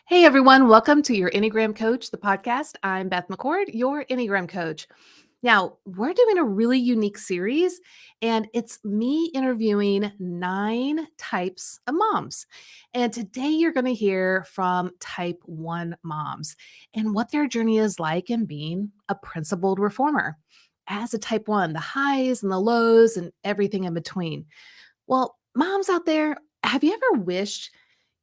Hey everyone, welcome to your Enneagram Coach, the podcast. I'm Beth McCord, your Enneagram Coach. Now, we're doing a really unique series, and it's me interviewing 9 types of moms. And today you're going to hear from type 1 moms and what their journey is like in being a principled reformer. As a type 1, the highs and the lows and everything in between. Well, moms out there, have you ever wished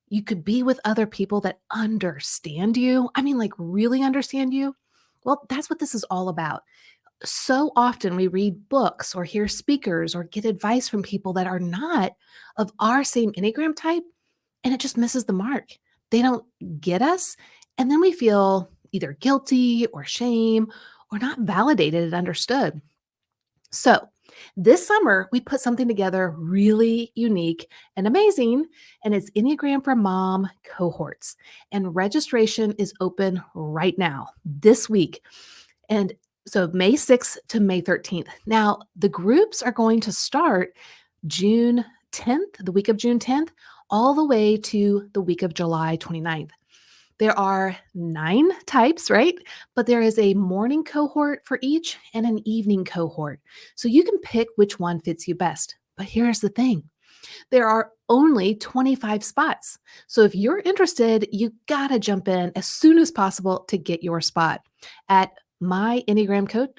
you could be with other people that understand you? I mean, like, really understand you? Well, that's what this is all about. So often we read books or hear speakers or get advice from people that are not of our same Enneagram type, and it just misses the mark. They don't get us. And then we feel either guilty or shame or not validated and understood. So, this summer, we put something together really unique and amazing, and it's Enneagram for Mom cohorts. And registration is open right now, this week. And so, May 6th to May 13th. Now, the groups are going to start June 10th, the week of June 10th, all the way to the week of July 29th. There are 9 types, right? But there is a morning cohort for each and an evening cohort. So you can pick which one fits you best. But here's the thing, there are only 25 spots. So if you're interested, you got to jump in as soon as possible to get your spot at my Enneagram coach.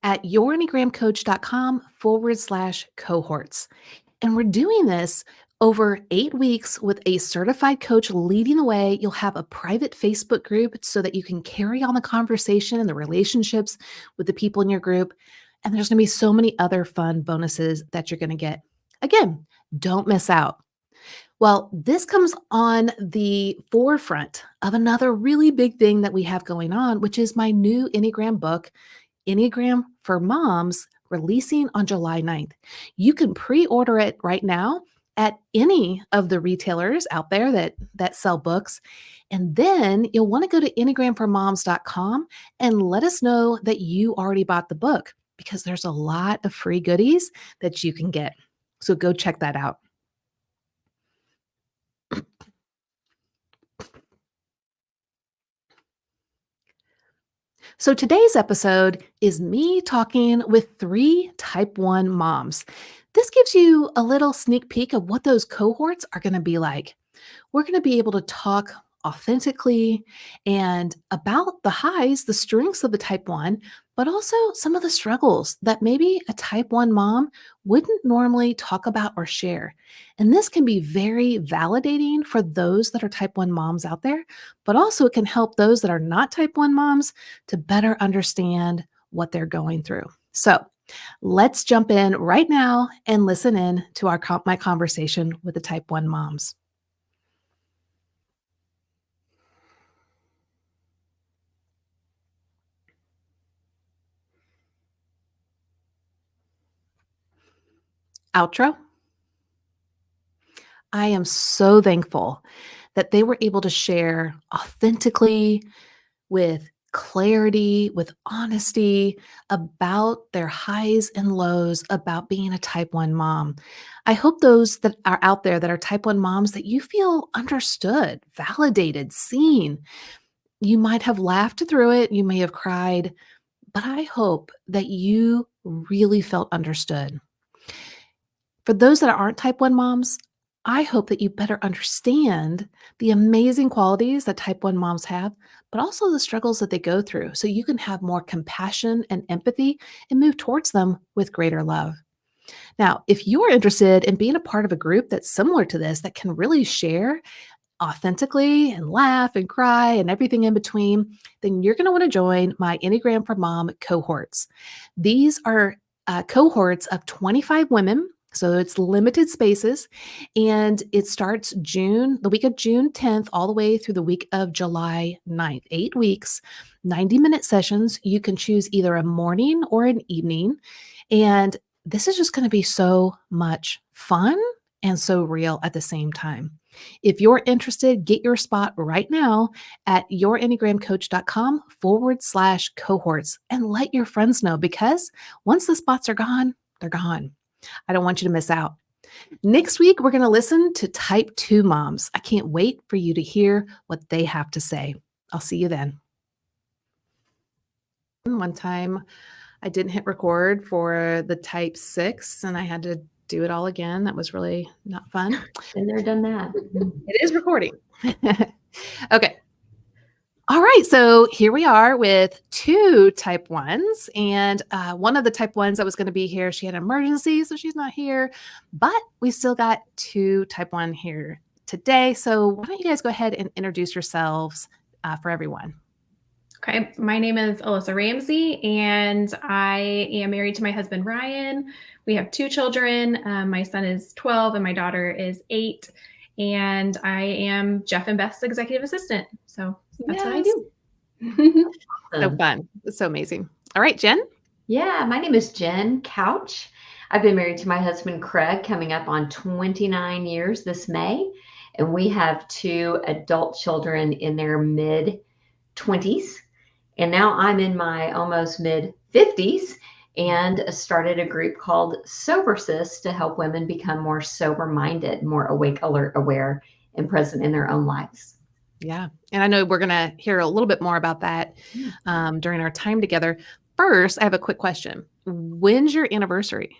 At yourenneagramcoach.com/cohorts. And we're doing this over 8 weeks with a certified coach leading the way. You'll have a private Facebook group so that you can carry on the conversation and the relationships with the people in your group. And there's going to be so many other fun bonuses that you're going to get. Again, don't miss out. Well, this comes on the forefront of another really big thing that we have going on, which is my new Enneagram book, Enneagram for Moms, releasing on July 9th. You can pre-order it right now at any of the retailers out there that sell books. And then you'll want to go to enneagramformoms.com and let us know that you already bought the book because there's a lot of free goodies that you can get. So go check that out. So today's episode is me talking with 3 type 1 moms. This gives you a little sneak peek of what those cohorts are going to be like. We're going to be able to talk authentically and about the highs, the strengths of the type 1, but also some of the struggles that maybe a type 1 mom wouldn't normally talk about or share. And this can be very validating for those that are type 1 moms out there, but also it can help those that are not type 1 moms to better understand what they're going through. So, let's jump in right now and listen in to my conversation with the type 1 moms. Outro. I am so thankful that they were able to share authentically, with clarity, with honesty about their highs and lows about being a type 1 mom. I hope those that are out there that are type 1 moms that you feel understood, validated, seen. You might have laughed through it, you may have cried, but I hope that you really felt understood. For those that aren't type 1 moms, I hope that you better understand the amazing qualities that type 1 moms have, but also the struggles that they go through so you can have more compassion and empathy and move towards them with greater love. Now, if you're interested in being a part of a group that's similar to this, that can really share authentically and laugh and cry and everything in between, then you're going to want to join my Enneagram for Mom cohorts. These are cohorts of 25 women. So it's limited spaces, and it starts the week of June 10th, all the way through the week of July 9th. 8 weeks, 90-minute sessions. You can choose either a morning or an evening. And this is just going to be so much fun and so real at the same time. If you're interested, get your spot right now at yourenneagramcoach.com/cohorts and let your friends know, because once the spots are gone, they're gone. I don't want you to miss out. Next week, we're going to listen to Type 2 moms. I can't wait for you to hear what they have to say. I'll see you then. One time, I didn't hit record for the Type 6 and I had to do it all again. That was really not fun. Been there, done that. It is recording. Okay. All right. So here we are with 2 Type 1s. And one of the Type 1s that was going to be here, she had an emergency, so she's not here. But we still got 2 Type 1 here today. So why don't you guys go ahead and introduce yourselves for everyone? Okay, my name is Alyssa Ramsey, and I am married to my husband, Ryan. We have 2 children. My son is 12 and my daughter is 8. And I am Jeff and Beth's executive assistant. So that's what I do. So fun. It's so amazing. All right, Jen? Yeah, my name is Jen Couch. I've been married to my husband, Craig, coming up on 29 years this May. And we have 2 adult children in their mid-20s. And now I'm in my almost mid-50s and started a group called Sober Sis to help women become more sober-minded, more awake, alert, aware, and present in their own lives. Yeah. And I know we're going to hear a little bit more about that during our time together. First, I have a quick question. When's your anniversary?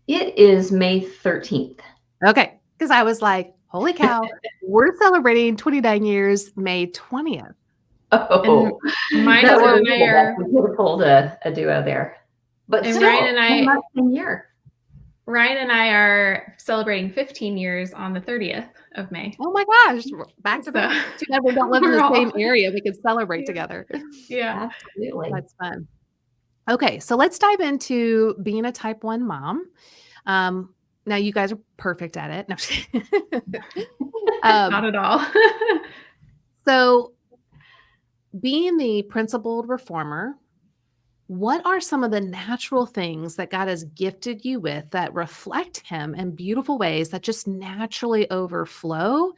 It is May 13th. Okay. Because I was like, holy cow, we're celebrating 29 years, May 20th. Oh, my husband and I are pulled a duo there. But and still, Ryan and I are celebrating 15 years on the 30th of May. Oh my gosh, back to back. Too bad we don't live in the same area. We could celebrate together. Yeah, absolutely. That's fun. Okay, so let's dive into being a Type 1 mom. Now you guys are perfect at it. No, not at all. So being the principled reformer, what are some of the natural things that God has gifted you with that reflect Him in beautiful ways that just naturally overflow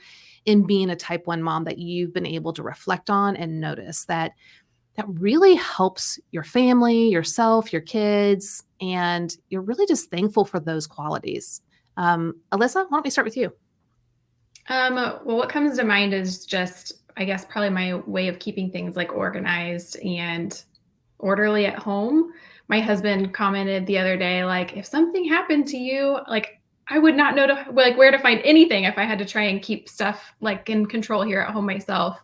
in being a Type 1 mom that you've been able to reflect on and notice that really helps your family, yourself, your kids, and you're really just thankful for those qualities? Alyssa, why don't we start with you? Well, what comes to mind is just, I guess, probably my way of keeping things like organized and orderly at home. My husband commented the other day, like, if something happened to you, like, I would not know where to find anything if I had to try and keep stuff like in control here at home myself.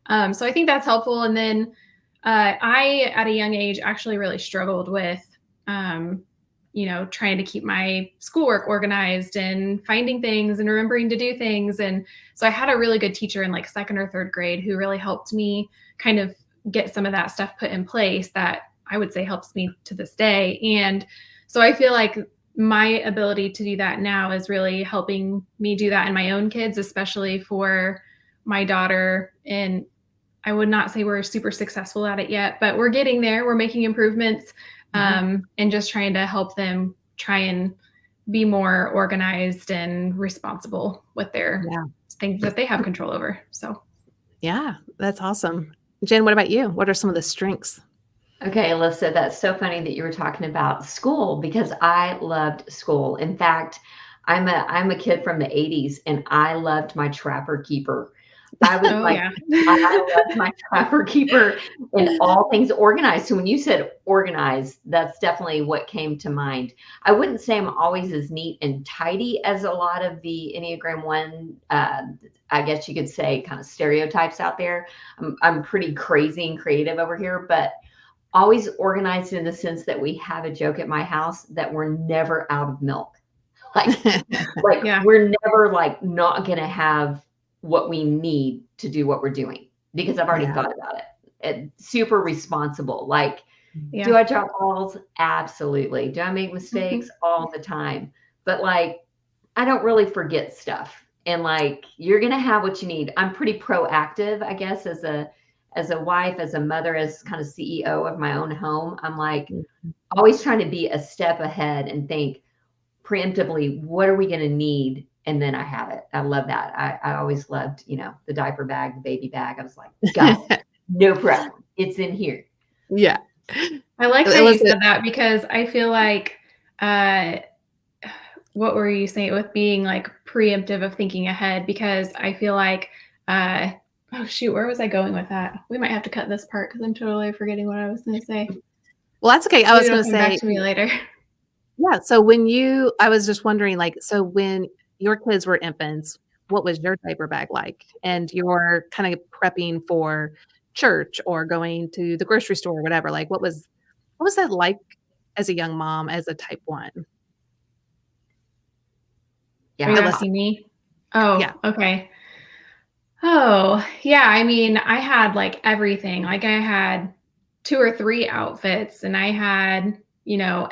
So I think that's helpful. And then I, at a young age, actually really struggled with, trying to keep my schoolwork organized and finding things and remembering to do things. And so I had a really good teacher in like 2nd or 3rd grade who really helped me kind of get some of that stuff put in place that I would say helps me to this day. And so I feel like my ability to do that now is really helping me do that in my own kids, especially for my daughter. And I would not say we're super successful at it yet, but we're getting there. We're making improvements, and just trying to help them try and be more organized and responsible with their things that they have control over. So, yeah, that's awesome. Jen, what about you? What are some of the strengths? Okay, Alyssa, that's so funny that you were talking about school because I loved school. In fact, I'm a kid from the 80s and I loved my Trapper Keeper. I was I loved my Trapper Keeper and all things organized. So when you said organized, that's definitely what came to mind. I wouldn't say I'm always as neat and tidy as a lot of the Enneagram 1, I guess you could say, kind of stereotypes out there. I'm pretty crazy and creative over here, but always organized in the sense that we have a joke at my house that we're never out of milk. We're never like not going to have what we need to do what we're doing because I've already thought about it. Super responsible. Like, do I drop balls? Absolutely. Do I make mistakes? All the time? But like, I don't really forget stuff. And like, you're going to have what you need. I'm pretty proactive, I guess, as a wife, as a mother, as kind of CEO of my own home. I'm like always trying to be a step ahead and think, preemptively, what are we going to need? And then I have it. I love that. I always loved, the diaper bag, the baby bag. I was like, got it. No problem. It's in here. Yeah. I like how you Elizabeth, said that because I feel like, what were you saying with being like preemptive of thinking ahead? Because I feel like, oh shoot, where was I going with that? We might have to cut this part because I'm totally forgetting what I was going to say. well, that's okay. I Maybe was it'll going to come back say, to me later. yeah. So I was just wondering, like, so when your kids were infants, what was your diaper bag like? And you're kind of prepping for church or going to the grocery store or whatever. Like, what was that like as a young mom, as a type 1? Are you Yeah. Alyssa. asking me? Oh, Yeah. okay. Oh, yeah. I mean, I had like everything. Like I had 2 or 3 outfits and I had,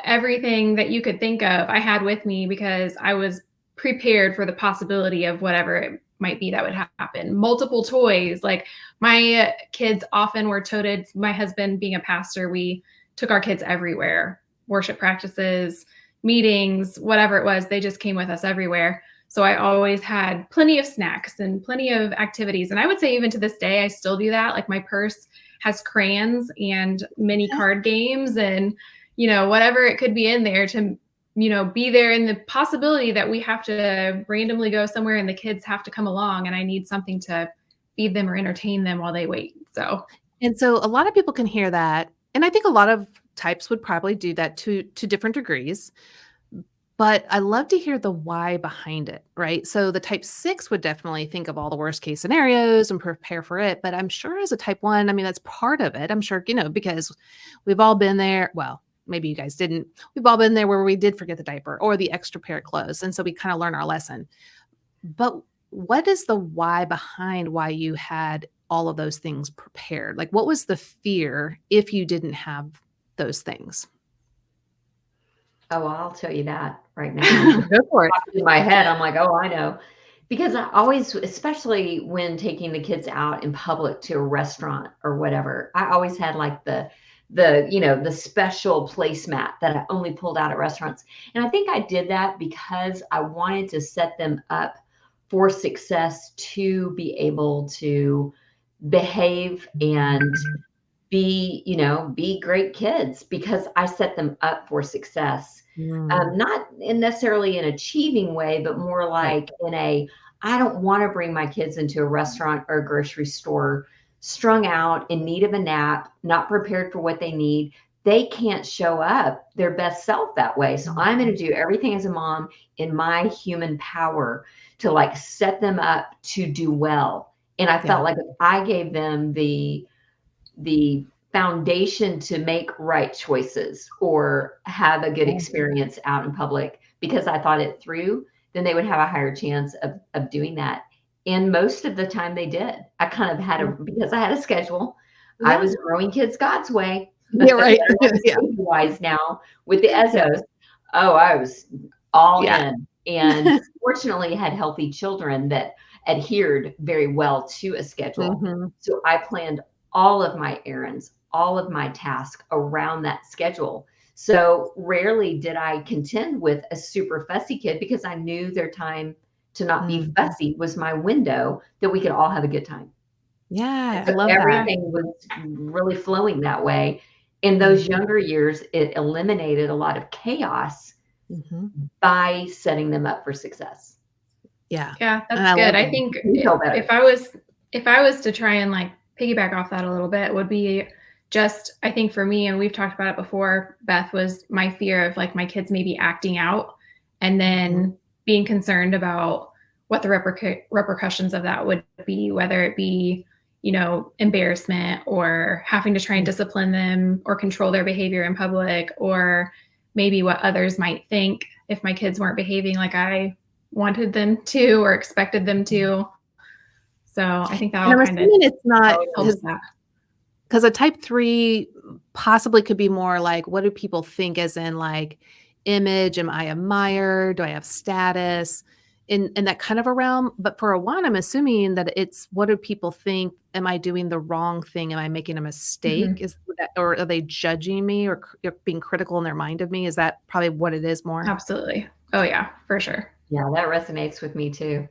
everything that you could think of I had with me because I was prepared for the possibility of whatever it might be that would happen. Multiple toys. Like my kids often were toted. My husband being a pastor, we took our kids everywhere. Worship practices, meetings, whatever it was, they just came with us everywhere. So I always had plenty of snacks and plenty of activities. And I would say even to this day, I still do that. Like my purse has crayons and mini card games and, whatever it could be in there to, be there in the possibility that we have to randomly go somewhere and the kids have to come along and I need something to feed them or entertain them while they wait. So And so a lot of people can hear that. And I think a lot of types would probably do that to different degrees. But I love to hear the why behind it, right? So the type 6 would definitely think of all the worst case scenarios and prepare for it. But I'm sure as a type 1, I mean, that's part of it. I'm sure, because we've all been there. Well, maybe you guys didn't. We've all been there where we did forget the diaper or the extra pair of clothes. And so we kind of learn our lesson. But what is the why behind why you had all of those things prepared? Like, what was the fear if you didn't have those things? Oh, I'll tell you that right now. Go for it. In my head, I'm like, oh, I know. Because I always, especially when taking the kids out in public to a restaurant or whatever, I always had like the special placemat that I only pulled out at restaurants. And I think I did that because I wanted to set them up for success to be able to behave and be great kids because I set them up for success. Mm, Not in necessarily an achieving way, but more right. like I don't want to bring my kids into a restaurant or a grocery store strung out, in need of a nap, not prepared for what they need. They can't show up their best self that way. So I'm going to do everything as a mom in my human power to like set them up to do well. And I Yeah. felt like if I gave them the foundation to make right choices or have a good Yeah. experience out in public because I thought it through, then they would have a higher chance of doing that. And most of the time they did. I kind of had because I had a schedule, I Yeah. was growing kids God's way. Yeah, right. Yeah. Wise now with the Yeah. Ezos. Oh, I was all Yeah. in. And fortunately had healthy children that adhered very well to a schedule. Mhm. So I planned all of my errands, all of my tasks around that schedule. So rarely did I contend with a super fussy kid because I knew their time to not be Mhm. fussy was my window that we could all have a good time. Yeah, I So love that. everything was really flowing that way. In those Mhm. younger years, it eliminated a lot of chaos Mhm. by setting them up for success. Yeah, yeah, and that's I good. love I that. think You feel better. if I was to try and like piggyback off that a little bit, would be just I think for me, and we've talked about it before, Beth, was my fear of like my kids maybe acting out and Mhm. then being concerned about what the repercussions of that would be, whether it be embarrassment or having to try and Mm. discipline them or control their behavior in public, or maybe what others might think if my kids weren't behaving like I wanted them to or expected them to. So I think that And all I'm kind of assuming it's not always helps because that. a type 3 possibly could be more like, what do people think as in, like, image? Am I admired? Do I have status? In that kind of a realm, but for a 1, I'm assuming that it's what do people think? Am I doing the wrong thing? Am I making a mistake? Mhm. Is that or are they judging me or being critical in their mind of me? Is that probably what it is more? Absolutely. Oh yeah, for sure. Yeah, that resonates with me too.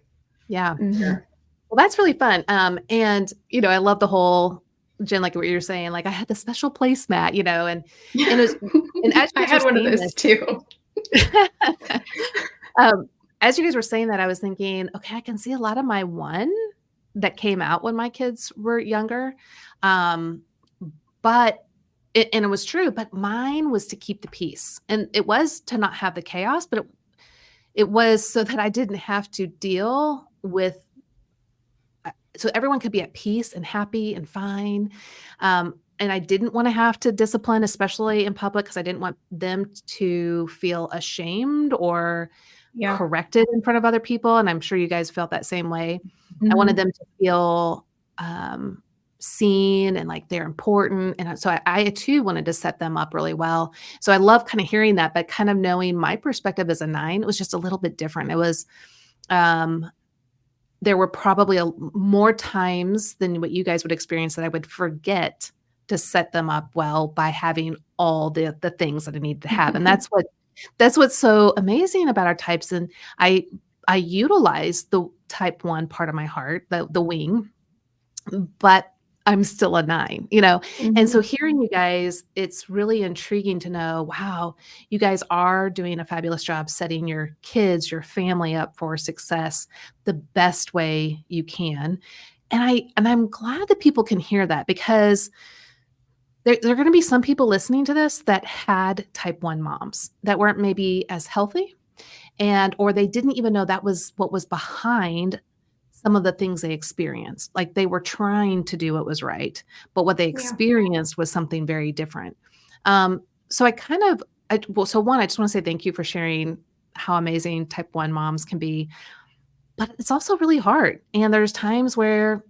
Yeah. Mhm. Sure. Well, that's really fun. And I love the whole Jen, like what you're saying, like I had the special placemat, and it was, and as I you guys were had one of saying those too. this, as you guys were saying that, I was thinking, okay, I can see a lot of my one that came out when my kids were younger. Um, but and it was true, but mine was to keep the peace. And it was to not have the chaos, but it was so that I didn't have to deal with so everyone could be at peace and happy and fine. And I didn't want to have to discipline, especially in public, because I didn't want them to feel ashamed or Yeah. corrected in front of other people. And I'm sure you guys felt that same way. I wanted Mhm. them to feel um, seen and like they're important. And so I too wanted to set them up really well. So I love kind of hearing that, but kind of knowing my perspective as a 9, it was just a little bit different. It was, um, there were probably more times than what you guys would experience that I would forget to set them up well by having all the things that I needed to have, and that's what's so amazing about our types, and I utilize the type 1 part of my heart, the wing, but I'm still a 9. And so Mhm. hearing you guys, it's really intriguing to know, wow, you guys are doing a fabulous job setting your kids, your family up for success the best way you can. And I'm glad that people can hear that because there are going to be some people listening to this that had type 1 moms that weren't maybe as healthy and or they didn't even know that was what was behind some of the things they experienced. Like they were trying to do what was right, but what they Yeah. experienced was something very different. So I kind of, well, so one, I just want to say thank you for sharing how amazing type 1 moms can be, but it's also really hard. And there's times where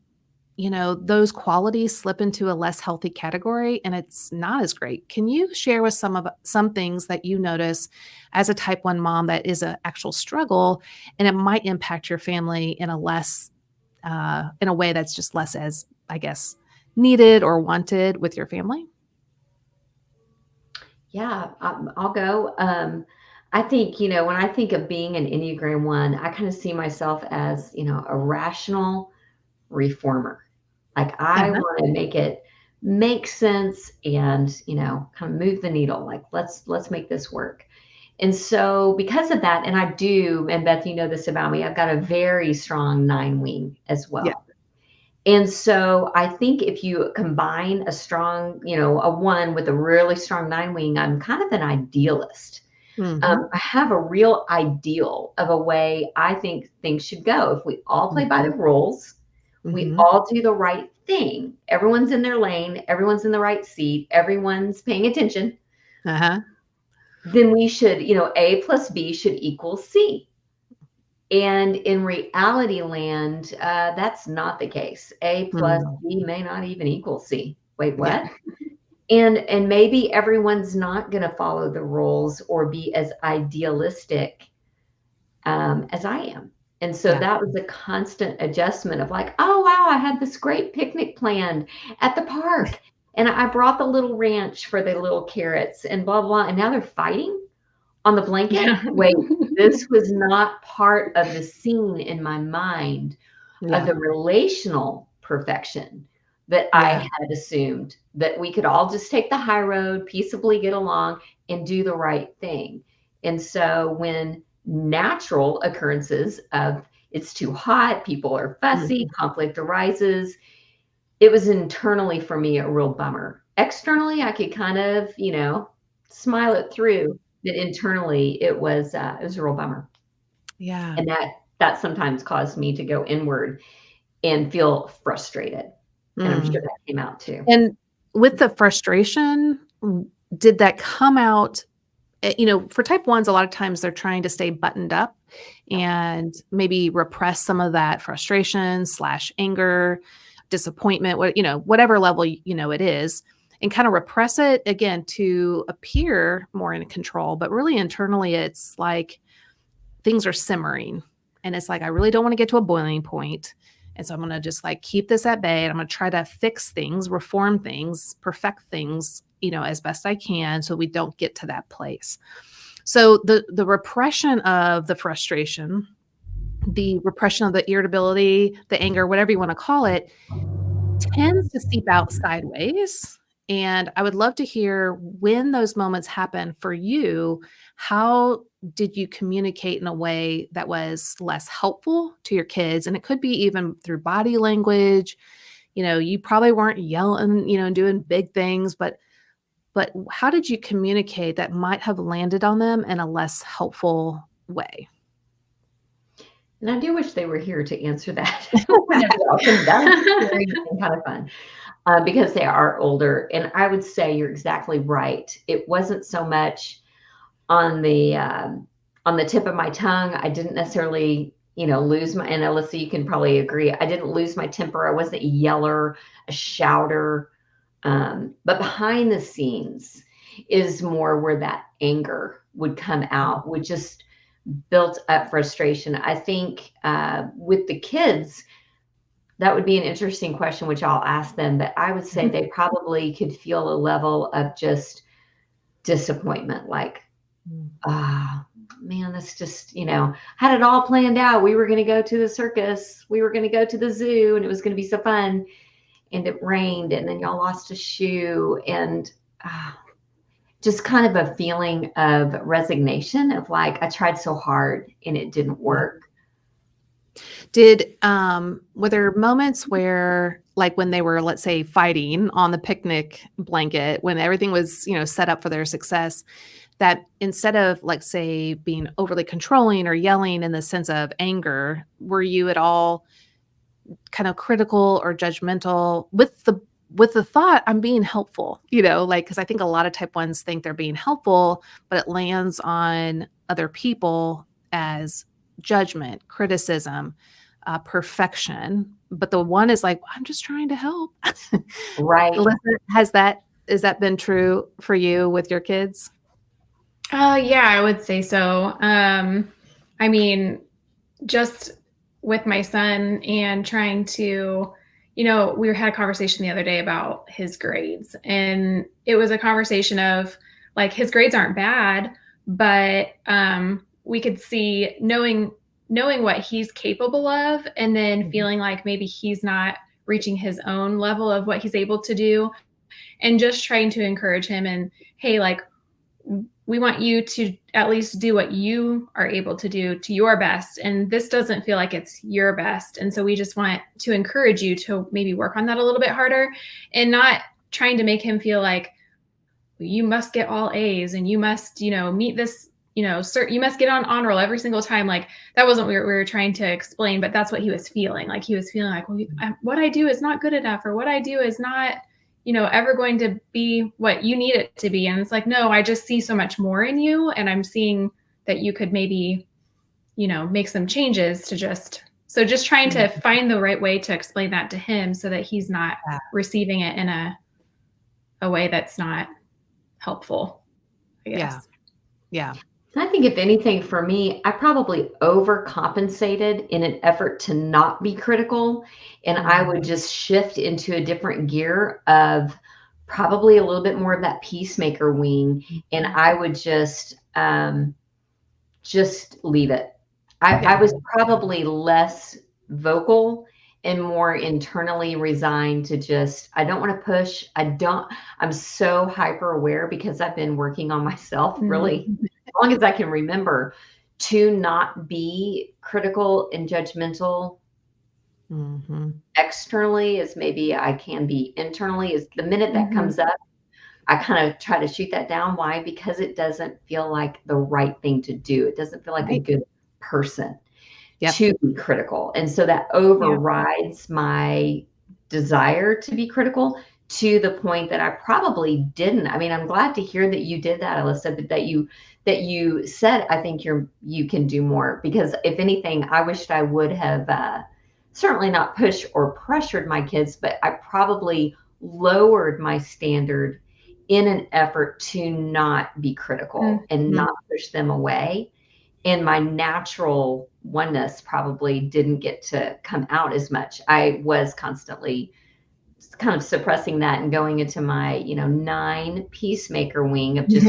those qualities slip into a less healthy category and it's not as great. Can you share with some things that you notice as a type 1 mom that is an actual struggle and it might impact your family in a less in a way that's just less as, I guess, needed or wanted with your family? Yeah, I'll go. I think, when I think of being an Enneagram 1, I kind of see myself as, a rational reformer. Like I Uh-huh. want to make it make sense and, kind of move the needle. Like let's make this work. And so because of that, and I do, and Beth, you know this about me, I've got a very strong 9 wing as Yeah. well. And so I think if you combine a strong, a 1 with a really strong 9 wing, I'm kind of an idealist. Mhm. I have a real ideal of a way I think things should go. If we all play by the Mhm. rules, we Mhm. all do the right thing, everyone's in their lane, everyone's in the right seat, everyone's paying attention, Uh-huh. then we should, A plus B should equal C. And in reality land, that's not the case. A plus Mm. B may not even equal C. Wait, Yeah. what? And maybe everyone's not going to follow the rules or be as idealistic as I am. And so Yeah. that was a constant adjustment of like, oh wow, I had this great picnic planned at the park, and I brought the little ranch for the little carrots and blah blah. And now they're fighting on the blanket. Yeah. Wait, this was not part of the scene in my mind of Yeah. the relational perfection that I Yeah. had assumed that we could all just take the high road, peaceably get along, and do the right thing. And so when natural occurrences of it's too hot, people are fussy, Mhm. conflict arises, it was internally for me a real bummer. Externally, I could kind of, smile it through, but internally it was a real bummer. Yeah. And that sometimes caused me to go inward and feel frustrated, and I'm sure Mm. that came out too. And with the frustration, did that come out for type 1s, a lot of times they're trying to stay buttoned up Yeah. and maybe repress some of that frustration slash anger, disappointment, whatever level, it is, and kind of repress it again to appear more in control. But really internally, it's like things are simmering and it's like, I really don't want to get to a boiling point. And so I'm going to just like keep this at bay and I'm going to try to fix things, reform things, perfect things, as best I can so we don't get to that place. So the repression of the frustration, the repression of the irritability, the anger, whatever you want to call it, tends to seep out sideways. And I would love to hear when those moments happen for you, how did you communicate in a way that was less helpful to your kids? And it could be even through body language. You probably weren't yelling, and doing big things, but how did you communicate that might have landed on them in a less helpful way? And I do wish they were here to answer that whenever y'all can. That would be scary and kind of fun, because they are older. And I would say you're exactly right. It wasn't so much on the tip of my tongue. I didn't necessarily, lose my, and Alyssa, you can probably agree, I didn't lose my temper. I wasn't a yeller, a shouter. But behind the scenes is more where that anger would come out, would just built up frustration. I think with the kids, that would be an interesting question, which I'll ask them. But I would say they probably could feel a level of just disappointment, like, ah, man, this just, had it all planned out. We were going to go to the circus. We were going to go to the zoo, and it was going to be so fun. And it rained, and then y'all lost a shoe, and just kind of a feeling of resignation of like, I tried so hard and it didn't work. Were there moments where, like when they were, let's say, fighting on the picnic blanket, when everything was, set up for their success, that instead of, like, say, being overly controlling or yelling in the sense of anger, were you at all kind of critical or judgmental with the thought, I'm being helpful, because I think a lot of type ones think they're being helpful, but it lands on other people as judgment, criticism, perfection. But the one is like, I'm just trying to help. Right. Has that been true for you with your kids? Yeah, I would say so. I mean, just with my son and trying to, we had a conversation the other day about his grades, and it was a conversation of like, his grades aren't bad, but we could see knowing what he's capable of, and then feeling like maybe he's not reaching his own level of what he's able to do, and just trying to encourage him and, hey, like, we want you to at least do what you are able to do to your best. And this doesn't feel like it's your best. And so we just want to encourage you to maybe work on that a little bit harder, and not trying to make him feel like you must get all A's and you must, meet this, you must get on honor roll every single time. Like, that wasn't what we were trying to explain, but that's what he was feeling. Like, he was feeling like, well, what I do is not good enough, or what I do is not, ever going to be what you need it to be. And it's like, no, I just see so much more in you. And I'm seeing that you could maybe, make some changes to just trying to find the right way to explain that to him so that he's not receiving it in a way that's not helpful, I guess. Yeah. I think if anything, for me, I probably overcompensated in an effort to not be critical. And I would just shift into a different gear of probably a little bit more of that peacemaker wing. And I would just leave it. I was probably less vocal and more internally resigned to just, I don't want to push. I'm so hyper aware, because I've been working on myself really as long as I can remember, to not be critical and judgmental externally as maybe I can be internally. Is the minute that comes up, I kind of try to shoot that down. Why? Because it doesn't feel like the right thing to do. It doesn't feel like a good person to be critical. And so that overrides my desire to be critical, to the point that I probably didn't. I mean, I'm glad to hear that you did that, Alyssa, but that you said, I think you can do more, because if anything, I wished I would have certainly not pushed or pressured my kids, but I probably lowered my standard in an effort to not be critical and not push them away. And my natural oneness probably didn't get to come out as much. I was constantly kind of suppressing that and going into my, 9 peacemaker wing of just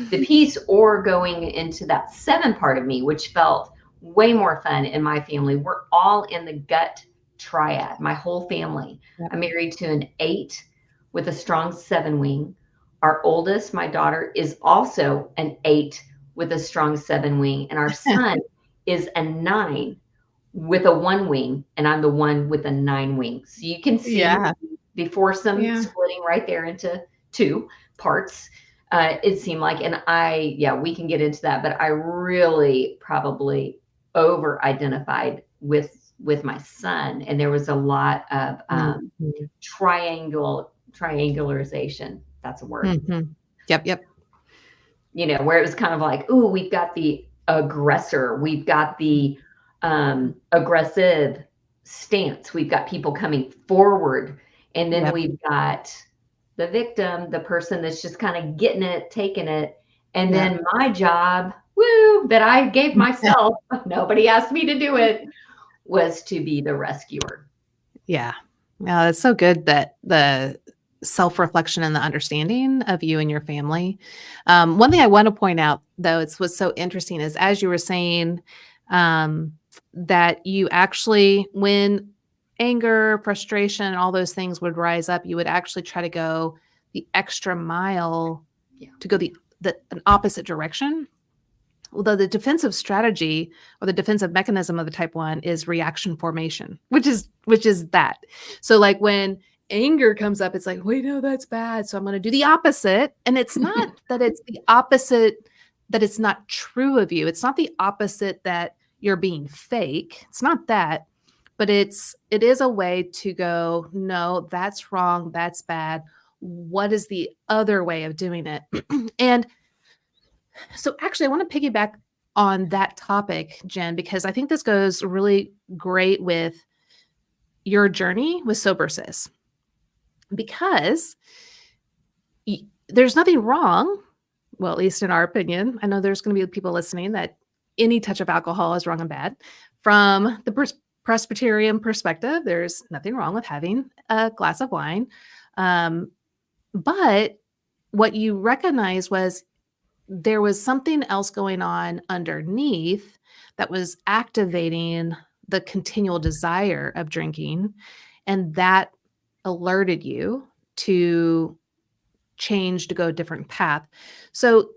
the peace, or going into that 7 part of me, which felt way more fun in my family. We're all in the gut triad, my whole family. Yep. I'm married to an 8 with a strong 7 wing. Our oldest, my daughter, is also an 8 with a strong 7 wing. And our son is a 9 with a 1 wing. And I'm the one with a 9 wing. So you can see Yeah. the foursome Yeah. splitting right there into 2 parts. It seemed like, and we can get into that, but I really probably over identified with my son. And there was a lot of Mhm. triangularization. That's a word. Mhm. Yep. Where it was kind of like, ooh, we've got the aggressor, we've got the aggressive stance, we've got people coming forward, and then Yep. we've got the victim, the person that's just kind of getting it, taking it. And Yep. then my job, that I gave myself, nobody asked me to do it, was to be the rescuer. Yeah. No, it's so good that the self-reflection and the understanding of you and your family. One thing I want to point out, though, it's what's so interesting is as you were saying, that you actually, when anger, frustration, all those things would rise up, you would actually try to go the extra mile Yeah. to go an opposite direction. Although the defensive strategy or the defensive mechanism of the type 1 is reaction formation, which is that. So like when anger comes up, it's like, wait, no, that's bad. So I'm going to do the opposite. And it's not that it's the opposite, that it's not true of you. It's not the opposite that you're being fake. It's not that, but it is a way to go, no, that's wrong. That's bad. What is the other way of doing it? And so actually, I want to piggyback on that topic, Jen, because I think this goes really great with your journey with Sober Sis. Because there's nothing wrong, well, at least in our opinion. I know there's going to be people listening that any touch of alcohol is wrong and bad. From the Presbyterian perspective, there's nothing wrong with having a glass of wine. But what you recognized was there was something else going on underneath that was activating the continual desire of drinking. And that alerted you to change, to go a different path. So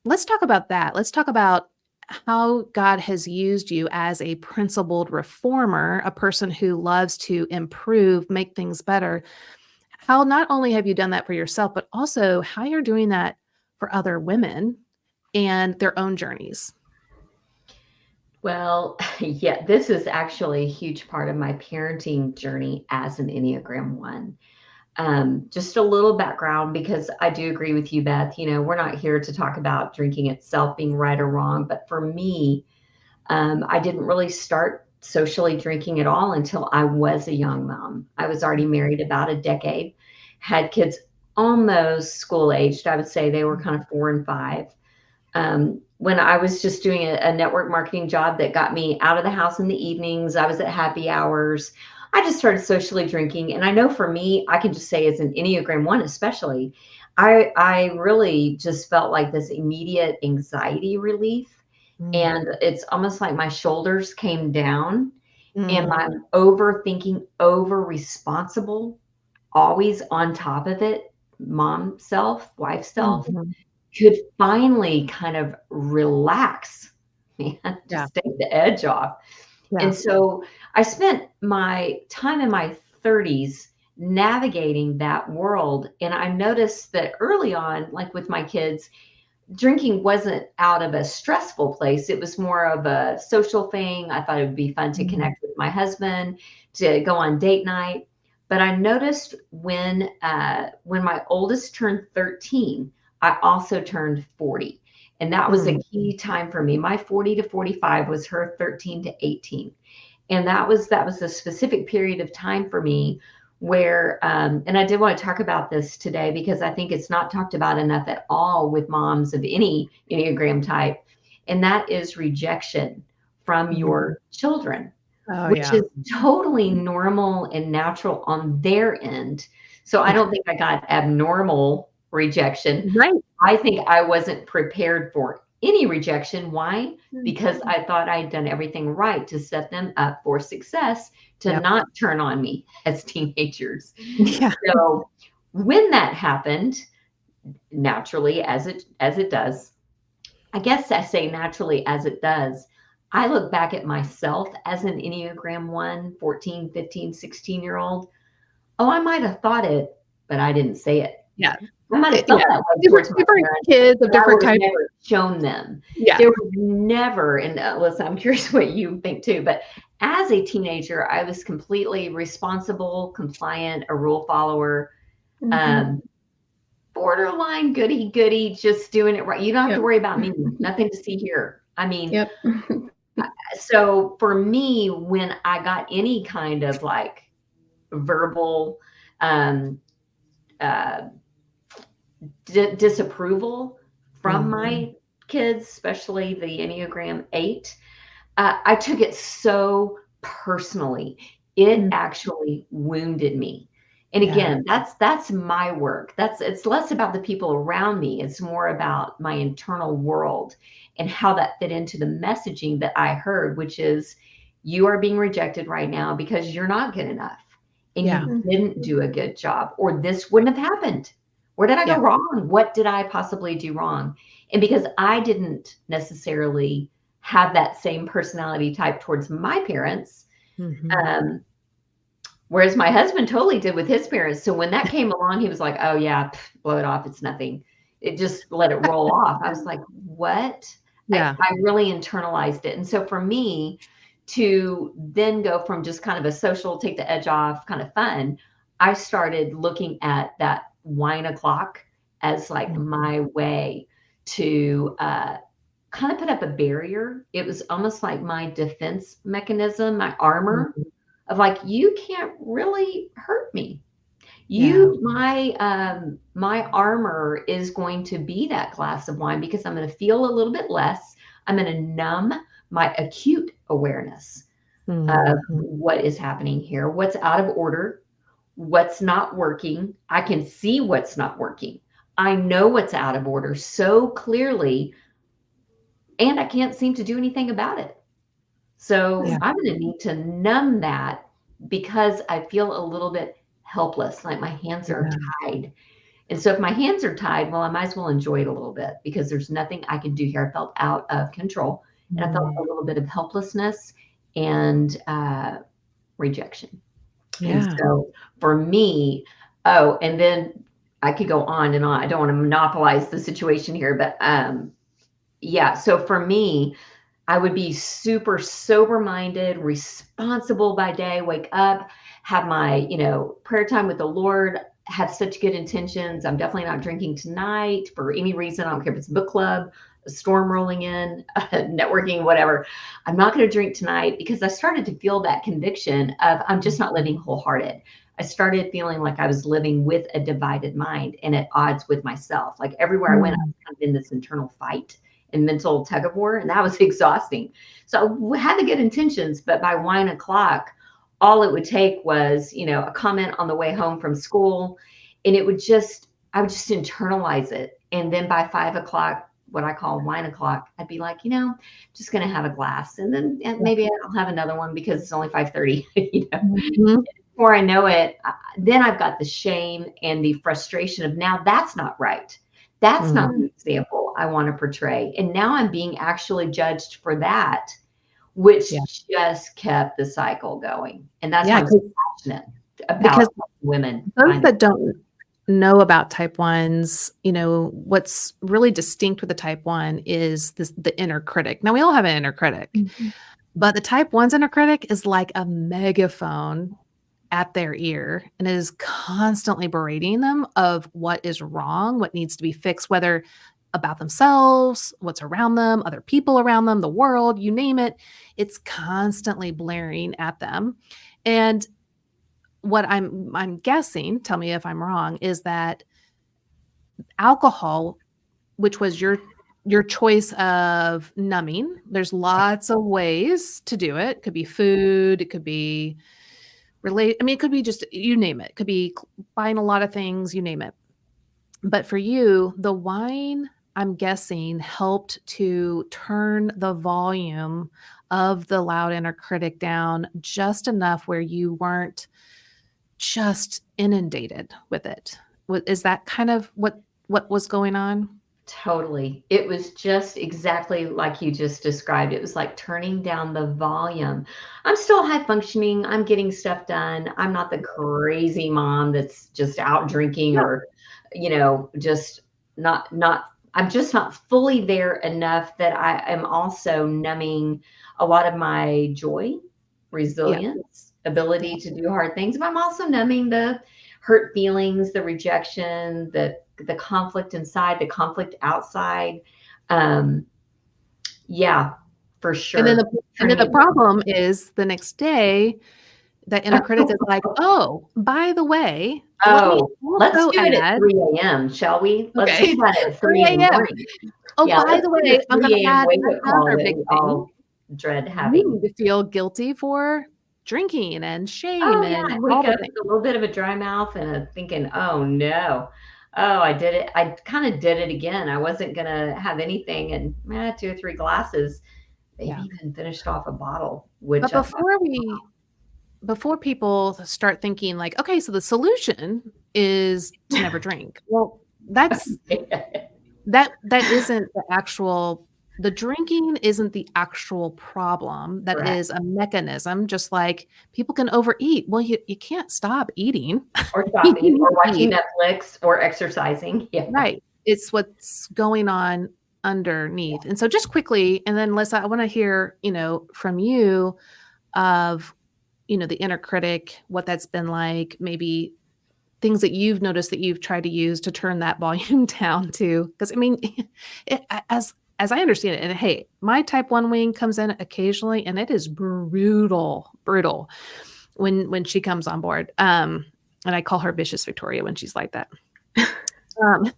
let's talk about that. Let's talk about how God has used you as a principled reformer, a person who loves to improve, make things better. How not only have you done that for yourself, but also how you're doing that for other women and their own journeys. Well, yeah, this is actually a huge part of my parenting journey as an Enneagram 1. Just a little background, because I do agree with you, Beth. We're not here to talk about drinking itself being right or wrong, but for me, I didn't really start socially drinking at all until I was a young mom. I was already married about a decade, had kids almost school aged. I would say they were kind of 4 and 5. When I was just doing a network marketing job that got me out of the house in the evenings, I was at happy hours. I just started socially drinking. And I know for me, I can just say as an Enneagram 1 especially, I really just felt like this immediate anxiety relief. And it's almost like my shoulders came down and my overthinking, over responsible, always on top of it, mom self, wife self, could finally kind of relax, man, just take the edge off. Yeah. And so I spent my time in my 30s navigating that world. And I noticed that early on, like with my kids, drinking wasn't out of a stressful place. It was more of a social thing. I thought it would be fun to connect with my husband, to go on date night. But I noticed when my oldest turned 13, I also turned 40. And that was a key time for me. My 40 to 45 was her 13 to 18. And that was a specific period of time for me where, and I did want to talk about this today because I think it's not talked about enough at all with moms of any Enneagram type. And that is rejection from your children, which is totally normal and natural on their end. So I don't think I got abnormal rejection. Right. I think I wasn't prepared for any rejection. Why? Because Mhm. I thought I'd done everything right to set them up for success, to Yep. not turn on me as teenagers. Yeah. So when that happened, naturally, as it does, I guess I say naturally as it does, I look back at myself as an Enneagram 1, 14, 15, 16-year-old. Oh, I might have thought it, but I didn't say it. Yeah. I might have felt Yeah. that way Different towards my different parents, kids of but I different would have types. never shown them. Yeah. There was never, and listen, I'm curious what you think too, but as a teenager, I was completely responsible, compliant, a rule follower, Mhm. um, borderline goody goody, just doing it right. You don't have to Yep. worry about me. Nothing to see here. I mean, Yep. so for me, when I got any kind of like verbal um, uh, disapproval from Mhm. my kids, especially the Enneagram 8, I took it so personally. It Mm. actually wounded me. And Yeah. again, that's my work. It's less about the people around me. It's more about my internal world and how that fit into the messaging that I heard, which is you are being rejected right now because you're not good enough and Yeah. you didn't do a good job, or this wouldn't have happened. Where did I go Yeah. wrong? What did I possibly do wrong? And because I didn't necessarily have that same personality type towards my parents, Mhm. um, whereas my husband totally did with his parents. So when that came along, he was like, "Oh yeah, pff, blow it off. It's nothing." It just let it roll off. I was like, "What?" Yeah. I really internalized it. And so for me to then go from just kind of a social, take the edge off kind of fun, I started looking at that wine o'clock as like Mhm. my way to kind of put up a barrier. It was almost like my defense mechanism, my armor Mhm. of like, you can't really hurt me. Yeah. My armor is going to be that glass of wine because I'm going to feel a little bit less. I'm going to numb my acute awareness of Mhm. what is happening here, what's out of order, what's not working. I can see what's not working. I know what's out of order so clearly, and I can't seem to do anything about it. So Yeah. I'm going to need to numb that because I feel a little bit helpless, like my hands are Yeah. tied. And so if my hands are tied, well, I might as well enjoy it a little bit because there's nothing I can do here. I felt out of control and I felt a Mm. little bit of helplessness and rejection. And Yeah. so for me, oh, and then I could go on and on. I don't want to monopolize the situation here, but yeah. So for me, I would be super sober minded, responsible by day, wake up, have my, prayer time with the Lord, have such good intentions. I'm definitely not drinking tonight for any reason. I don't care if it's book club, a storm rolling in, networking, whatever. I'm not going to drink tonight because I started to feel that conviction of I'm just not living wholehearted. I started feeling like I was living with a divided mind and at odds with myself. Like everywhere I went, I Mm. was kind of in this internal fight and mental tug of war, and that was exhausting. So I had the good intentions, but by 1 o'clock, all it would take was, a comment on the way home from school, and I would just internalize it. And then by 5 o'clock, what I call wine o'clock, I'd be like, just going to have a glass, and then Yeah. maybe I'll have another one because it's only 5:30. Mhm. Before I know it, then I've got the shame and the frustration of now that's not right. That's not Mm. the Mm. example I want to portray. And now I'm being actually judged for that, which Yeah. just kept the cycle going. And that's why Yeah, I'm so 'cause passionate because about women those finding. that don't know about type 1s, what's really distinct with the type 1 is the inner critic. Now we all have an inner critic, Mhm. but the type 1's inner critic is like a megaphone at their ear and is constantly berating them of what is wrong, what needs to be fixed, whether about themselves, what's around them, other people around them, the world, you name it. It's constantly blaring at them. And what I'm guessing, tell me if I'm wrong, is that alcohol, which was your choice of numbing, there's lots of ways to do it. Could be food, it could be it could be just you name it. It could be buying a lot of things, you name it. But for you, the wine, I'm guessing, helped to turn the volume of the loud inner critic down just enough where you weren't just inundated with it. Is that kind of what was going on? Totally. It was just exactly like you just described. It was like turning down the volume. I'm still high functioning. I'm getting stuff done. I'm not the crazy mom that's just out drinking Yeah, or, just not I'm just not fully there enough that I am also numbing a lot of my joy, yeah, resilience, yeah. ability to do hard things. But I'm also numbing the hurt feelings, the rejection, the conflict inside, the conflict outside. Um, yeah, for And then sure. the Turning it problem is the next day, that inner critic is like, "Oh, by the way, let me Oh, let's also do it at add." 3 a.m., shall we? Let's Okay, do that at 3 in 3 the AM. morning. "Oh, Yeah, by let's the do the way, I'm gonna 3 a.m. add wake-up call another that big we thing. all dread You having. need to feel guilty for drinking and shame Oh, yeah, and I all wake the up things." with a little bit of a dry mouth and a thinking, "Oh, no. Oh, I did it. I kinda did it again. I wasn't gonna have anything and, 2 or 3 glasses." Maybe Yeah. even finished off a bottle, But which I thought, before people start thinking like, "Okay, so the solution is to never drink." Well, that isn't the actual the drinking isn't the actual problem, that correct. is a mechanism, just like people can overeat. Well, you can't stop eating. Or You shopping need or to watching eat. Netflix or exercising. Yeah. Right. It's what's going on underneath. And so just quickly, and then Lisa, I wanna hear, from you of, the inner critic, what that's been like, maybe things that you've noticed that you've tried to use to turn that volume down too. Because I mean, as I understand it, and hey, my type 1 wing comes in occasionally, and it is brutal, brutal when she comes on board. And I call her Vicious Victoria when she's like that. Um,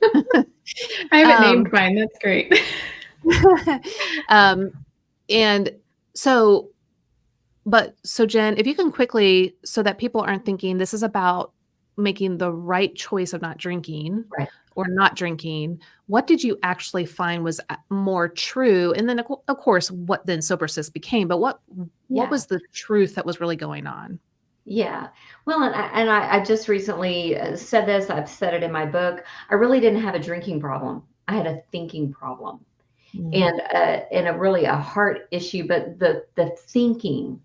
I haven't named um, mine. That's great. um, and so so Jen, if you can quickly, so that people aren't thinking this is about making the right choice of not drinking Right. or not drinking, what did you actually find was more true? And then of course, what then sober cis became, but what Yeah. was the truth that was really going on? Yeah. Well, and I just recently said this, I've said it in my book. I really didn't have a drinking problem. I had a thinking problem Mm, and a really a heart issue, but the thinking,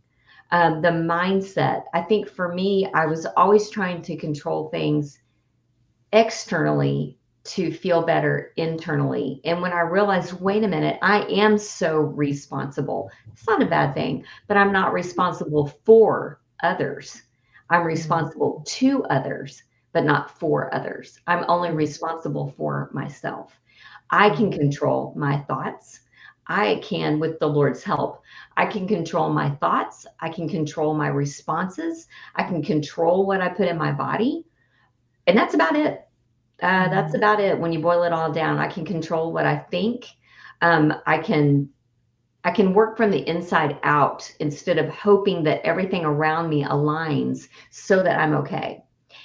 the mindset. I think for me, I was always trying to control things externally to feel better internally. And when I realized, wait a minute, I am so responsible. It's not a bad thing, but I'm not responsible for others. I'm mm, responsible to others, but not for others. I'm only mm, responsible for myself. I can mm, control my thoughts. I can, with the Lord's help, I can control my thoughts. I can control my responses. I can control what I put in my body. And that's about it. That's mm. about it when you boil it all down. I can control what I think. I can work from the inside out instead of hoping that everything around me aligns so that I'm okay.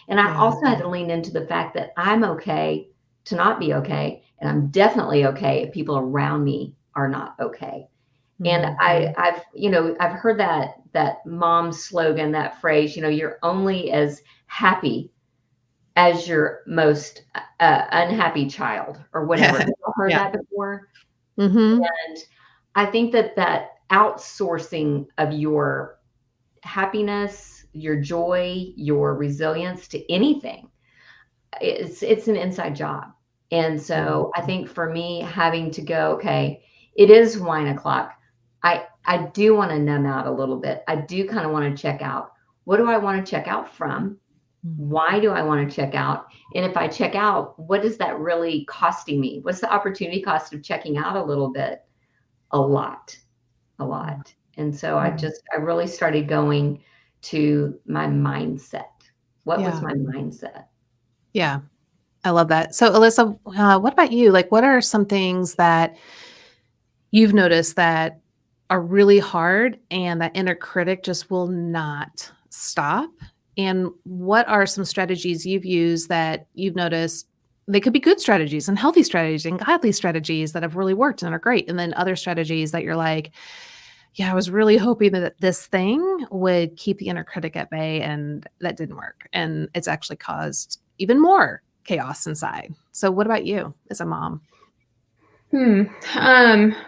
And I Yeah. also had to lean into the fact that I'm okay to not be okay, and I'm definitely okay if people around me are not okay. And Mhm. I've heard that mom slogan, that phrase, you're only as happy as your most unhappy child or whatever. Have you heard Yeah. that before? Mhm. And I think that outsourcing of your happiness, your joy, your resilience to anything, it's an inside job. And Yeah. so I think for me, having to go, okay, it is wine o'clock. I do want to numb out a little bit. I do kind of want to check out. What do I want to check out from? Mm. Why do I want to check out? And if I check out, what is that really costing me? What's the opportunity cost of checking out a little bit? A lot, a Mm. lot. And so Mm. I really started going to my mindset. What was Yeah. my mindset? Yeah. I love that. So, Alyssa, what about you? Like, what are some things that you've noticed that are really hard and that inner critic just will not stop? And what are some strategies you've used that you've noticed they could be good strategies and healthy strategies and godly strategies that have really worked and are great. And then other strategies that you're like, yeah, I was really hoping that this thing would keep the inner critic at bay, and that didn't work. And it's actually caused even more chaos inside. So what about you as a mom? Hmm.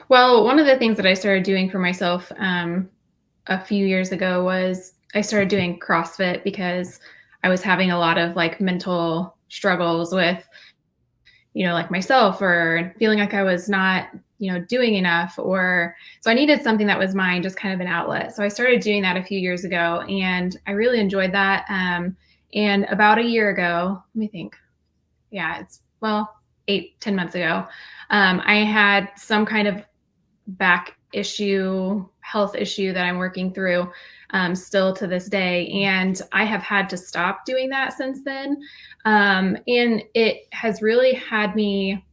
Well, one of the things that I started doing for myself a few years ago was I started doing CrossFit because I was having a lot of like mental struggles with, like myself, or feeling like I was not, doing enough, or so I needed something that was mine, just kind of an outlet. So I started doing that a few years ago, and I really enjoyed that. And about a year ago, let me think. Yeah, it's well, 8, 10 months ago, I had some kind of back issue, health issue that I'm working through still to this day. And I have had to stop doing that since then. And it has really had me,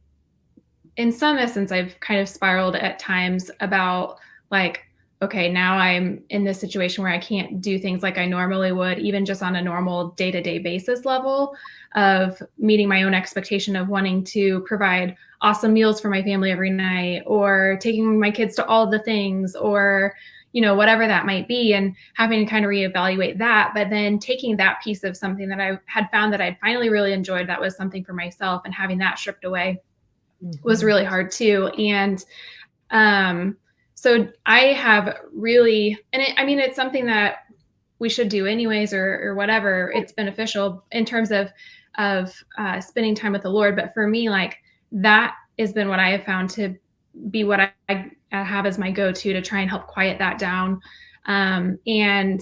in some essence, I've kind of spiraled at times about like, okay, now I'm in this situation where I can't do things like I normally would, even just on a normal day to day basis level of meeting my own expectation of wanting to provide awesome meals for my family every night, or taking my kids to all the things, or, whatever that might be, and having to kind of reevaluate that. But then taking that piece of something that I had found that I'd finally really enjoyed, that was something for myself, and having that stripped away was Mhm. really hard too. And so I have really, and it's something that we should do anyways, or whatever. It's beneficial in terms of spending time with the Lord. But for me, like, that has been what I have found to be what I have as my go-to to try and help quiet that down. And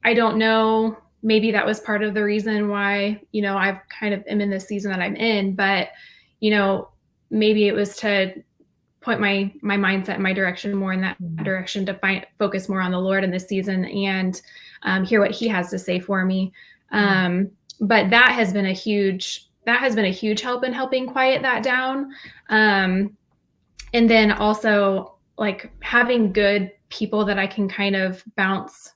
I don't know, maybe that was part of the reason why, I've kind of am in this season that I'm in, but, you know, maybe it was to point my mindset in my direction, more in that Mhm. direction, to focus more on the Lord in this season, and hear what He has to say for me. Mhm. But that has been a huge help in helping quiet that down. And then also, like, having good people that I can kind of bounce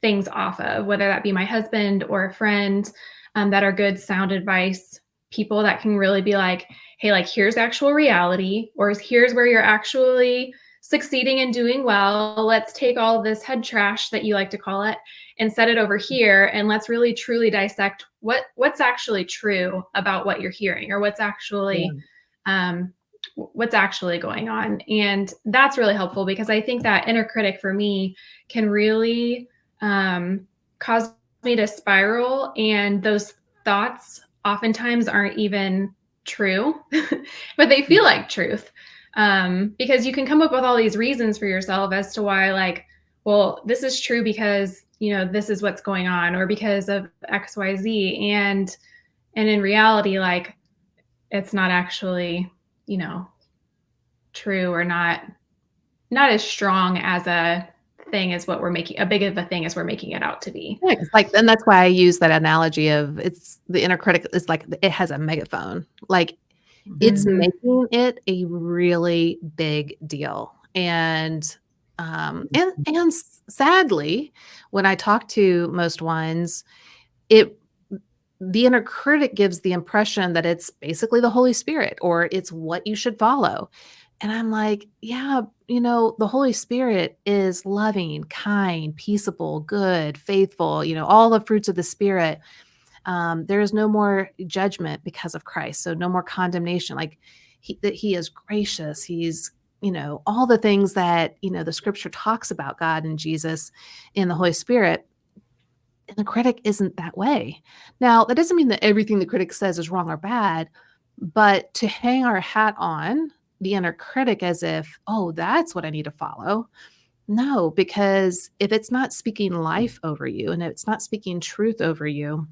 things off of, whether that be my husband or a friend, that are good sound advice people that can really be like, hey, like, here's actual reality, or here's where you're actually succeeding and doing well. Let's take all this head trash, that you like to call it, and set it over here, and let's really truly dissect what's actually true about what you're hearing, or Yeah. um, what's actually going on. And that's really helpful, because I think that inner critic for me can really cause me to spiral, and those thoughts oftentimes aren't even true, but they feel like truth. Because you can come up with all these reasons for yourself as to why, like, well, this is true because, this is what's going on, or because of XYZ. And in reality, like, it's not actually, you know, true, or not as strong as a thing as what we're making, a big of a thing as we're making it out to be. Yeah, 'cause, like, and that's why I use that analogy of it's the inner critic is like it has a megaphone. Like, it's Mhm. making it a really big deal. And sadly, when I talk to most ones, it the inner critic gives the impression that it's basically the Holy Spirit or it's what you should follow. And I'm like, yeah, the Holy Spirit is loving, kind, peaceable, good, faithful, all the fruits of the Spirit. There is no more judgment because of Christ. So no more condemnation. Like that he is gracious. He's, all the things that, the scripture talks about God and Jesus in the Holy Spirit. And the critic isn't that way. Now, that doesn't mean that everything the critic says is wrong or bad, but to hang our hat on the inner critic as if, oh, that's what I need to follow. No, because if it's not speaking life over you and it's not speaking truth over you,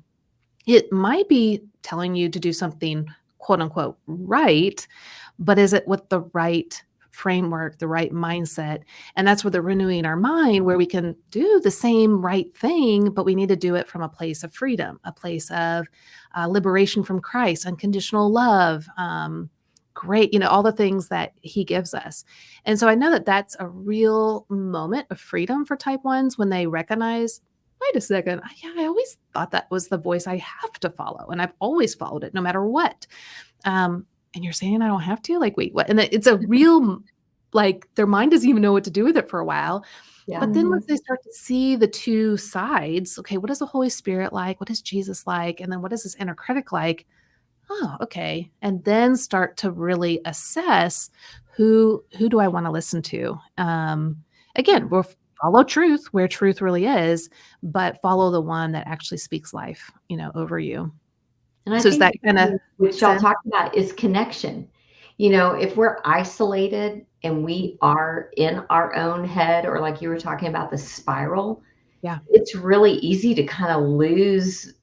it might be telling you to do something quote unquote right, but is it with the right framework, the right mindset? And that's where the renewing our mind, where we can do the same right thing, but we need to do it from a place of freedom, a place of liberation from Christ, unconditional love, great, all the things that he gives us. And so I know that that's a real moment of freedom for type ones when they recognize, wait a second. Yeah, I always thought that was the voice I have to follow. And I've always followed it no matter what. And you're saying I don't have to? Like, wait, what? And it's a real, like, their mind doesn't even know what to do with it for a while. Yeah. But then once they start to see the two sides, okay, what is the Holy Spirit like? What is Jesus like? And then what is this inner critic like? Oh, okay. And then start to really assess who do I want to listen to? Again, we'll follow truth where truth really is, but follow the one that actually speaks life, over you. And I So does think that kind of what y'all sense? talked about is connection. If we're isolated and we are in our own head, or like you were talking about the spiral, Yeah. it's really easy to kind of lose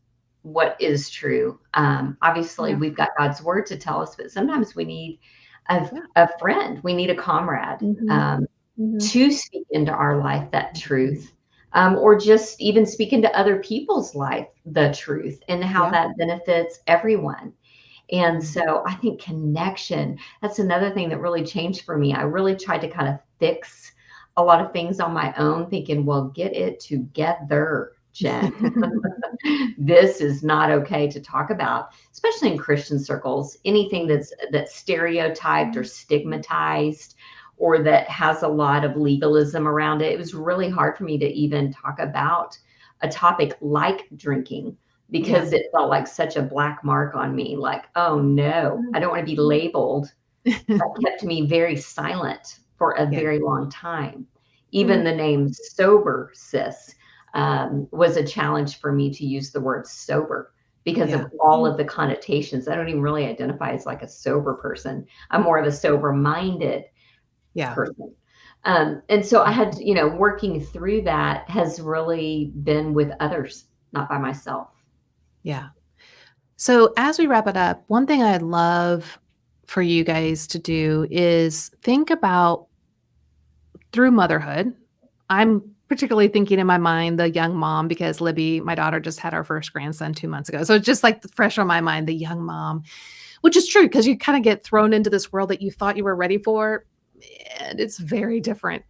what is true. Obviously, Yeah. we've got God's word to tell us, but sometimes we need a, Yeah. a friend, we need a comrade to speak into our life that truth. Or just even speak into other people's life the truth and how Yeah. that benefits everyone. And so I think connection, that's another thing that really changed for me. I really tried to kind of fix a lot of things on my own, thinking, well, get it together, Jen. This is not okay to talk about, especially in Christian circles. Anything that's stereotyped or stigmatized or that has a lot of legalism around it. It was really hard for me to even talk about a topic like drinking because it felt like such a black mark on me. Like, oh no, I don't want to be labeled. That kept me very silent for a Yeah. very long time. Even the name sober sis was a challenge for me to use the word sober because Yeah. of all of the connotations. I don't even really identify as like a sober person. I'm more of a sober minded Yeah. person. And so I had, working through that has really been with others, not by myself. Yeah. So as we wrap it up, one thing I'd love for you guys to do is think about through motherhood. I'm particularly thinking in my mind the young mom because Libby, my daughter, just had our first grandson 2 months ago. So it's just like fresh on my mind, the young mom, which is true because you kind of get thrown into this world that you thought you were ready for, and it's very different.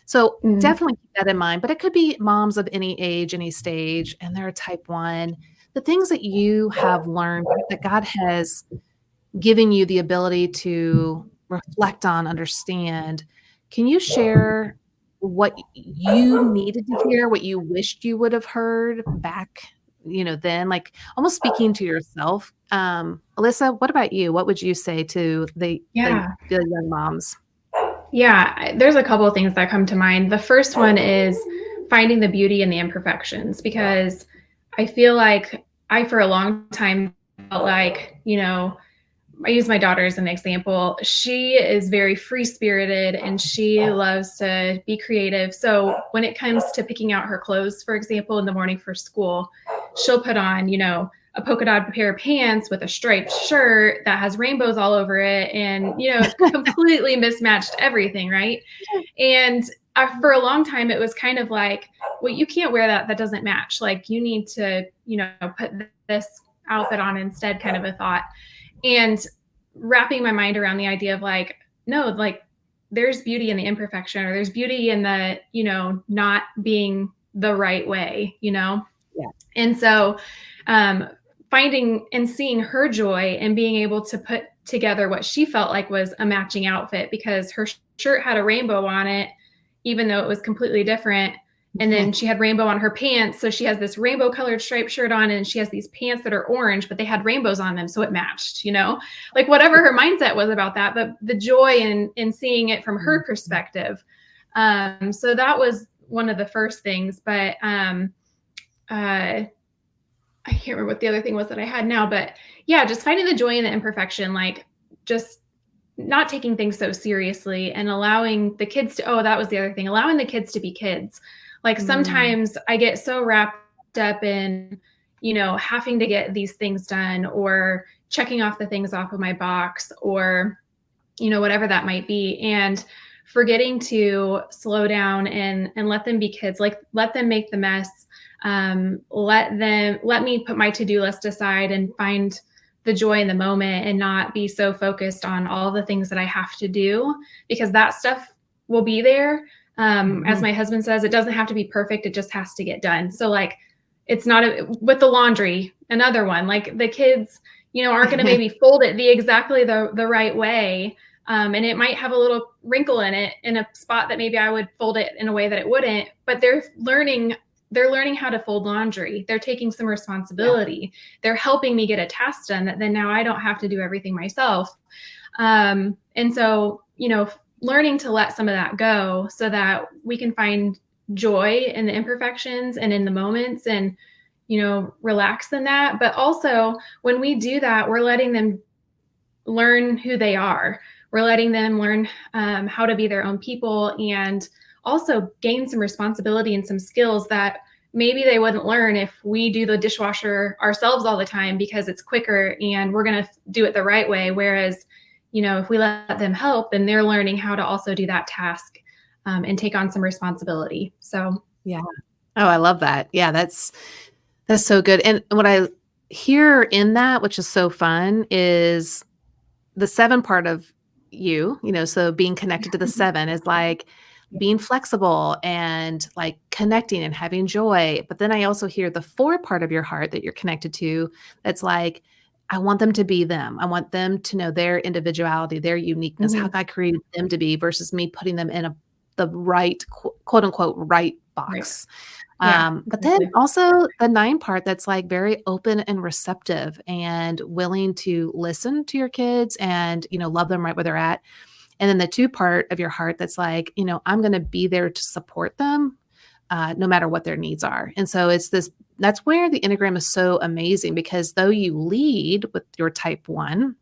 So definitely keep that in mind. But it could be moms of any age, any stage, and they're type 1. The things that you have learned that God has given you the ability to reflect on, understand. Can you share what you needed to hear, what you wished you would have heard back, then, like almost speaking to yourself? Alyssa, what about you? What would you say to the young moms? Yeah, there's a couple of things that come to mind. The first one is finding the beauty in the imperfections, because I feel like I, for a long time, felt like, I use my daughter as an example. She is very free spirited and she loves to be creative. So when it comes to picking out her clothes, for example, in the morning for school, she'll put on, a polka dot pair of pants with a striped shirt that has rainbows all over it and, completely mismatched everything. Right. And for a long time, it was kind of like, well, you can't wear that. That doesn't match. Like, you need to, put this outfit on instead, kind of a thought. And wrapping my mind around the idea of like, no, like there's beauty in the imperfection, or there's beauty in the, not being the right way. Yeah. And so finding and seeing her joy and being able to put together what she felt like was a matching outfit, because her shirt had a rainbow on it, even though it was completely different. And then she had rainbow on her pants. So she has this rainbow colored striped shirt on, and she has these pants that are orange, but they had rainbows on them. So it matched, like whatever her mindset was about that, but the joy in seeing it from her perspective. So that was one of the first things, but I can't remember what the other thing was that I had now, but yeah, just finding the joy in the imperfection, like just not taking things so seriously and allowing the kids to, that was the other thing, allowing the kids to be kids. Like sometimes I get so wrapped up in, having to get these things done or checking off the things off of my box or, whatever that might be. And forgetting to slow down and let them be kids, like let them make the mess. Let me put my to-do list aside and find the joy in the moment and not be so focused on all the things that I have to do, because that stuff will be there. As my husband says, it doesn't have to be perfect. It just has to get done. So like, it's not with the laundry, another one, like the kids, aren't going to maybe fold it exactly the right way. And it might have a little wrinkle in it in a spot that maybe I would fold it in a way that it wouldn't, but they're learning how to fold laundry. They're taking some responsibility. Yeah. They're helping me get a task done that then now I don't have to do everything myself. And so, learning to let some of that go so that we can find joy in the imperfections and in the moments and, relax in that. But also when we do that, we're letting them learn who they are. We're letting them learn how to be their own people and also gain some responsibility and some skills that maybe they wouldn't learn if we do the dishwasher ourselves all the time because it's quicker and we're going to do it the right way. Whereas, if we let them help, then they're learning how to also do that task and take on some responsibility. So, yeah. Oh, I love that. Yeah, that's so good. And what I hear in that, which is so fun, is the 7 part of you, so being connected to the 7 is like being flexible and like connecting and having joy. But then I also hear the 4 part of your heart that you're connected to. That's like, I want them to be them. I want them to know their individuality, their uniqueness, how God created them to be versus me putting them in the right, quote unquote, right box. Right. Yeah, but then also the 9 part that's like very open and receptive and willing to listen to your kids and, love them right where they're at. And then the 2 part of your heart that's like, I'm going to be there to support them no matter what their needs are. And so that's where the Enneagram is so amazing because though you lead with your type 1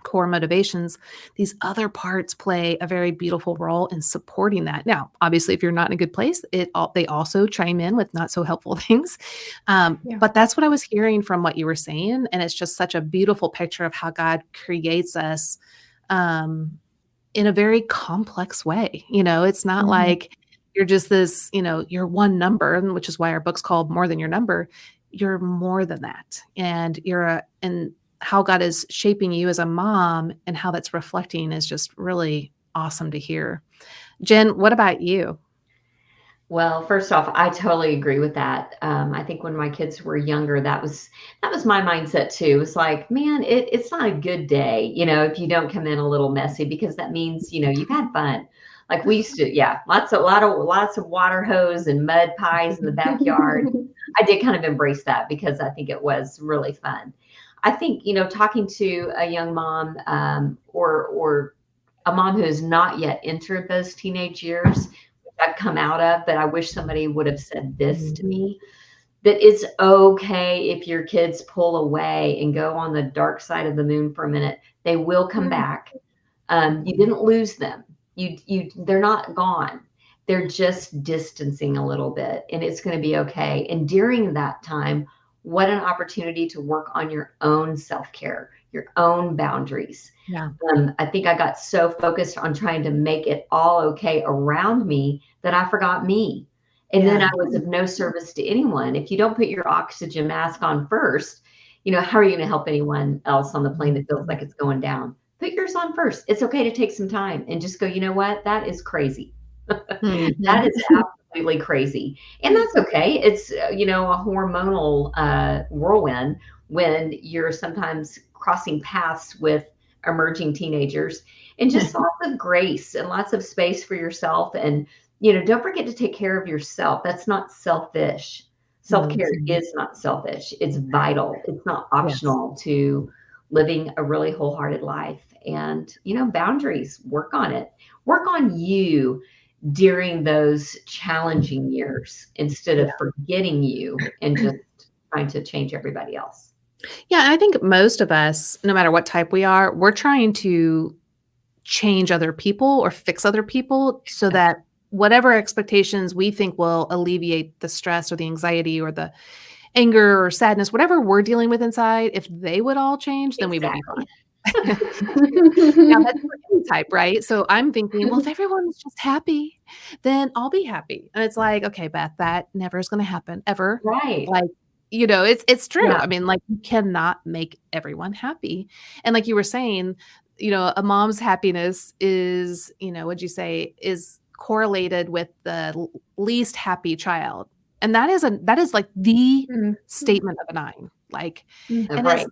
core motivations, these other parts play a very beautiful role in supporting that. Now, obviously, if you're not in a good place, they also chime in with not so helpful things. But that's what I was hearing from what you were saying. And it's just such a beautiful picture of how God creates us in a very complex way. It's not like you're just this, you're one number, which is why our book's called More Than Your Number. You're more than that. And and how God is shaping you as a mom and how that's reflecting is just really awesome to hear. Jen, what about you? Well, first off, I totally agree with that. I think when my kids were younger, that was my mindset too. It's like, man, it's not a good day, if you don't come in a little messy because that means, you've had fun. Like we used to, yeah, lots of water hose and mud pies in the backyard. I did kind of embrace that because I think it was really fun. I think, talking to a young mom or a mom who has not yet entered those teenage years, which I've come out of, but I wish somebody would have said this to me, that it's okay if your kids pull away and go on the dark side of the moon for a minute. They will come back. You didn't lose them. They're not gone. They're just distancing a little bit and it's going to be okay. And during that time, what an opportunity to work on your own self-care, your own boundaries. Yeah. I think I got so focused on trying to make it all okay around me that I forgot me. And then I was of no service to anyone. If you don't put your oxygen mask on first, how are you going to help anyone else on the plane that feels like it's going down? Put yours on first. It's okay to take some time and just go, you know what? That is crazy. That is absolutely crazy. And that's okay. It's, a hormonal whirlwind when you're sometimes crossing paths with emerging teenagers and just lots of grace and lots of space for yourself. And, don't forget to take care of yourself. That's not selfish. Self-care is not selfish. It's vital. It's not optional to living a really wholehearted life. And, boundaries, work on it. Work on you during those challenging years instead of forgetting you and just trying to change everybody else. Yeah. And I think most of us, no matter what type we are, we're trying to change other people or fix other people so that whatever expectations we think will alleviate the stress or the anxiety or the anger or sadness, whatever we're dealing with inside, if they would all change, then we would be fine. Now that's for any type, right? So I'm thinking, well, if everyone's just happy, then I'll be happy. And it's like, okay, Beth, that never is going to happen ever. Right. Like, it's true. Yeah. I mean, like you cannot make everyone happy. And like you were saying, a mom's happiness is, what'd you say, is correlated with the least happy child. And that is like the Mhm. statement of a 9. Like, and Right.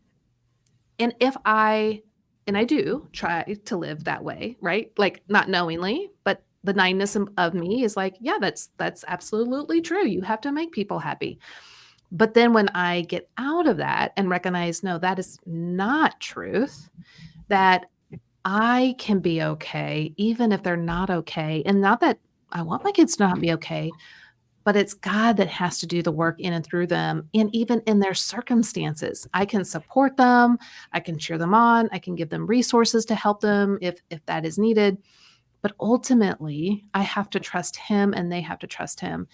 if I do try to live that way, right? Like not knowingly, but the 9ness of me is like, yeah, that's absolutely true. You have to make people happy. But then when I get out of that and recognize, no, that is not truth, that I can be okay even if they're not okay. And not that I want my kids to not be okay, but it's God that has to do the work in and through them. And even in their circumstances, I can support them, I can cheer them on, I can give them resources to help them if that is needed. But ultimately, I have to trust him and they have to trust him.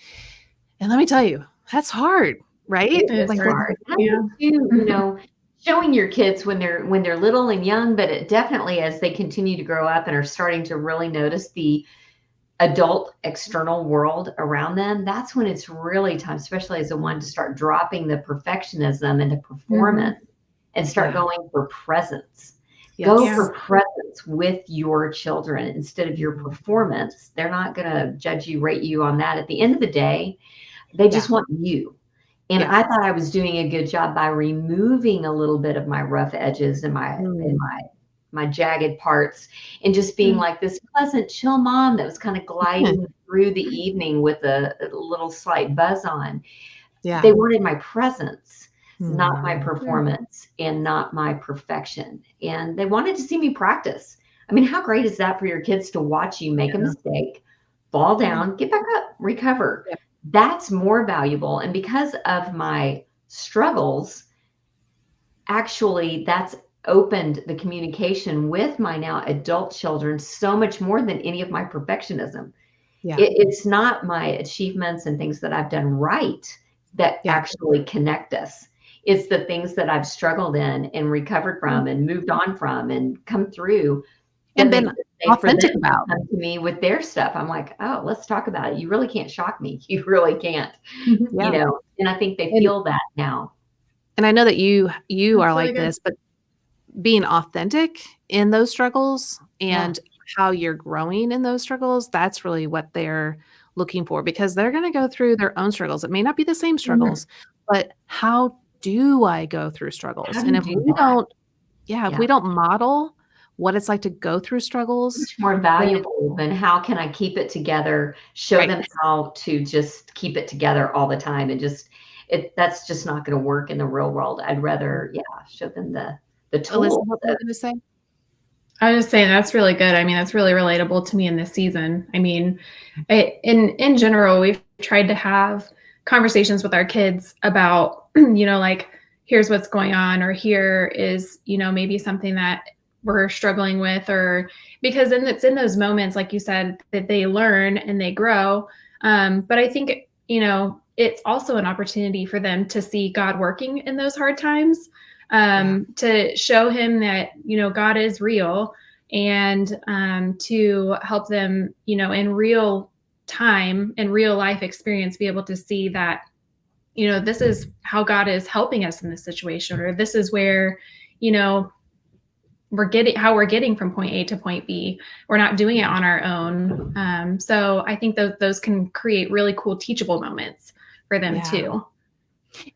And let me tell you, that's hard, right? It It is is Like hard. hard. I Yeah. think too, showing your kids when they're little and young, but it definitely as they continue to grow up and are starting to really notice the adult external world around them, that's when it's really time, especially as a one, to start dropping the perfectionism into performance and start Yeah. going for presence. Go Yes. for presence with your children instead of your performance. They're not going to judge you, rate you on that. At the end of the day, they Yeah. just want you. And Yeah. I thought I was doing a good job by removing a little bit of my rough edges and Mm. my jagged parts and just being like this pleasant, chill mom that was kind of gliding through the evening with a little slight buzz on. Yeah. They wanted my presence, not my Mm. performance and not my perfection. And they wanted to see me practice. I mean, how great is that for your kids to watch you make a Yeah. mistake, fall Yeah. down, get back up, recover? Yeah. That's more valuable. And because of my struggles, actually, that's opened the communication with my now adult children so much more than any of my perfectionism. Yeah. It's not my achievements and things that I've done right that Yeah. actually connect us. It's the things that I've struggled in and recovered from and moved on from and come through that And makes been it safe for them authentic to about. come to me with their stuff. I'm like, oh, let's talk about it. You really can't shock me. You really can't, Yeah. and I think they And feel that now. I know that you are That's really like good. this, but being authentic in those struggles Yeah. and how you're growing in those struggles, that's really what they're looking for because they're gonna go through their own struggles. It may not be the same Mhm. struggles, but how do I go through How struggles? do And you if do we that? don't yeah, if Yeah. we don't model what it's like to go through struggles, Much more then valuable than how can I keep it together, show right. them how to just keep it together all the time and just that's just not gonna work in the real world. I'd rather, yeah, show them the Alyssa, tools what were you that gonna say? I was just saying that's really good. I mean, that's really relatable to me in this season. I mean, in general, we've tried to have conversations with our kids about, like here's what's going on, or here is, maybe something that we're struggling with, or because then it's in those moments, like you said, that they learn and they grow. But I think, it's also an opportunity for them to see God working in those hard times, Yeah. to show him that, God is real, and to help them, in real time and real life experience, be able to see that, this is how God is helping us in this situation, or this is where, you know, we're getting from point A to point B. We're not doing it on our own. So I think those can create really cool teachable moments for them Yeah. too.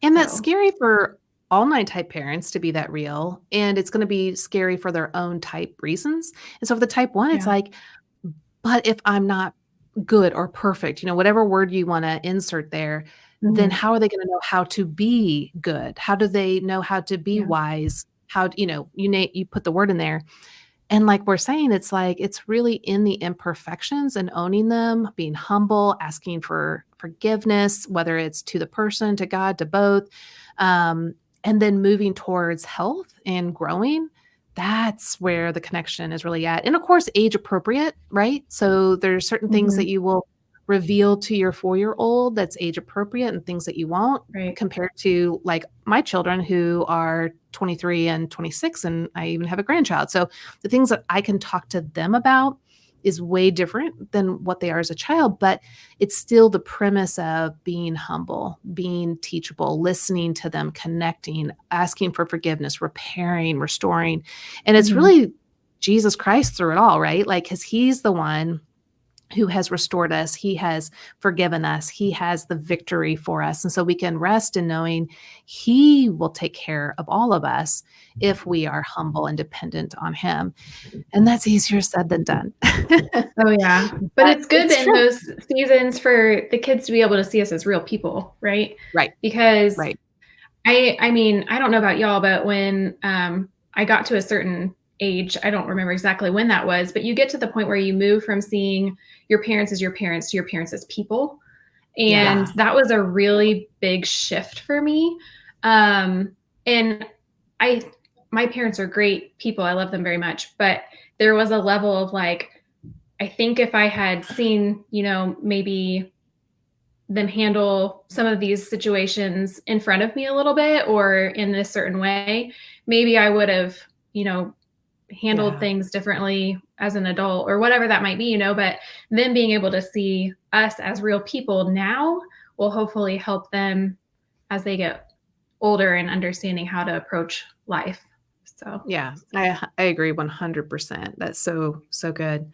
And that's So scary for all 9 type parents to be that real, and it's gonna be scary for their own type reasons. And so for the type 1, it's yeah. like, but if I'm not good or perfect, whatever word you wanna insert there, then Mm-hmm. how are they gonna know how to be good? How do they know how to be Yeah. wise? How you put the word in there. And like we're saying, it's like it's really in the imperfections and owning them, being humble, asking for forgiveness, whether it's to the person, to God, to both, and then moving towards health and growing. That's where the connection is really at. And of course, age appropriate, right? So there's certain things Mm-hmm. that you will reveal to your 4-year-old that's age appropriate and things that you won't Right. compared to like my children who are 23 and 26 and I even have a grandchild. So the things that I can talk to them about is way different than what they are as a child, but it's still the premise of being humble, being teachable, listening to them, connecting, asking for forgiveness, repairing, restoring. And it's Mm-hmm. really Jesus Christ through it all, right? Like, because he's the one who has restored us. He has forgiven us. He has the victory for us. And so we can rest in knowing he will take care of all of us if we are humble and dependent on him. And that's easier said than done. Oh, yeah. But But it's good it's in true. those seasons for the kids to be able to see us as real people, right? Right. Because Right. I mean, I don't know about y'all, but when I got to a certain age, I don't remember exactly when that was, but you get to the point where you move from seeing your parents as your parents to your parents as people. Yeah. And that was a really big shift for me. And my parents are great people. I love them very much. But there was a level of like, I think if I had seen, maybe them handle some of these situations in front of me a little bit or in a certain way, maybe I would have, handled Yeah. things differently as an adult or whatever that might be, but then being able to see us as real people now will hopefully help them as they get older and understanding how to approach life. So Yeah. I agree 100%. That's so, so good.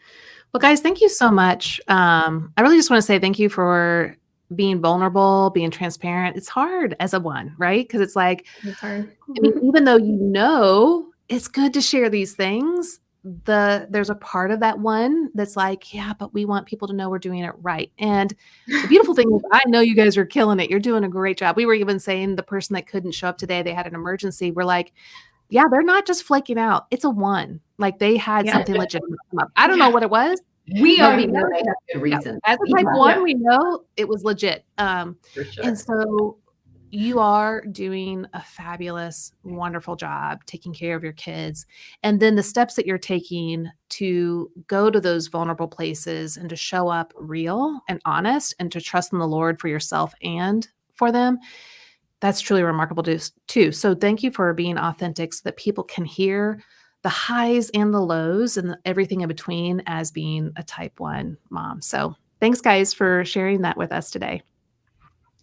Well, guys, thank you so much. I really just want to say thank you for being vulnerable, being transparent. It's hard as a one, right? Because it's like, it's hard. I mean, even though it's good to share these things, there's a part of that one that's like, yeah, but we want people to know we're doing it right. And the beautiful thing is, I know you guys are killing it. You're doing a great job. We were even saying the person that couldn't show up today, they had an emergency. We're like, yeah, they're not just flaking out. It's a one. Like they had Yeah. something legitimate come up. I don't know what it was, We but already we know know, they have good yeah, reason. as a type Yeah, one, we know it was legit. for sure. And so you are doing a fabulous, wonderful job taking care of your kids. And then the steps that you're taking to go to those vulnerable places and to show up real and honest and to trust in the Lord for yourself and for them, that's truly remarkable too. So thank you for being authentic so that people can hear the highs and the lows and everything in between as being a type one mom. So thanks, guys, for sharing that with us today.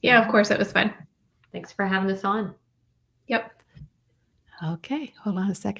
Yeah, of course, it was fun. Thanks for having us on. Yep. Okay, hold on a second.